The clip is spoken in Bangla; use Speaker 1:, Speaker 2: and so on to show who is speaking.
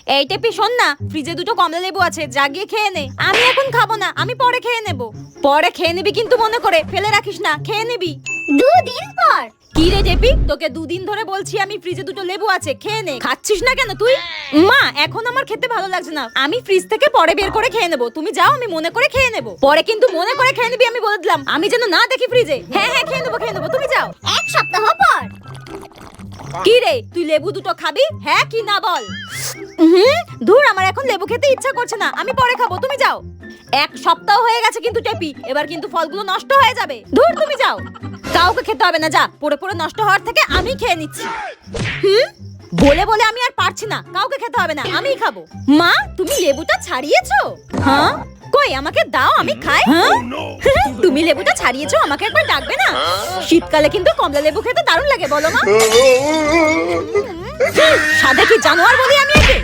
Speaker 1: এই টেপি শোন না, ফ্রিজে দুটো কমলা লেবু আছে, যা গিয়ে খেয়ে নে। আমি এখন খাবো না, আমি পরে খেয়ে নেব। পরে খেয়ে নিবি কিন্তু মনে করে, ফেলে রাখিস না, খেয়ে নিবি।
Speaker 2: 2 দিন পর।
Speaker 1: কি রে টেপি, তোকে 2 দিন ধরে বলছি আমি ফ্রিজে দুটো লেবু আছে, খেয়ে নে। খাচ্ছিস না কেন তুই? মা, এখন আমার খেতে ভালো লাগছে না, আমি ফ্রিজ থেকে পরে বের করে খেয়ে নেব। তুমি যাও, আমি মনে করে খেয়ে নেব। পরে কিন্তু মনে করে খেয়ে নিবি, আমি বলে দিলাম। আমি যেন না দেখি ফ্রিজে। হ্যাঁ হ্যাঁ, খেয়ে নেবো খেয়ে নেবো, তুমি যাও।
Speaker 2: 1 সপ্তাহ পর।
Speaker 1: কি রে, তুই লেবু দুটো খাবি? হ্যাঁ কি না বল। ধুর, আমার এখন লেবু খেতে ইচ্ছা করছে না, আমি পরে খাবো, তুমি যাও। 1 সপ্তাহ হয়ে গেছে কিন্তু টেপি, এবার কিন্তু ফলগুলো নষ্ট হয়ে যাবে। ধুর, তুমি যাও। কাউকে খেতে হবে না, যা। পড়ে পড়ে নষ্ট হওয়ার থেকে আমি খেয়ে নিচ্ছি। বলে বলে আমি আর পারছি না, কাউকে খেতে হবে না, আমিই খাবো। মা, তুমি লেবুটা ছাড়িয়েছো? হ্যাঁ, কই আমাকে দাও, আমি খাই। হ্যাঁ, তুমি লেবুটা ছাড়িয়েছো, আমাকে একবার ডাকবে না? শীতকালে কিন্তু কমলা লেবু খেতে দারুণ লাগে, বলো মা। সাদা কি জানোয়ার বলি আমি একে?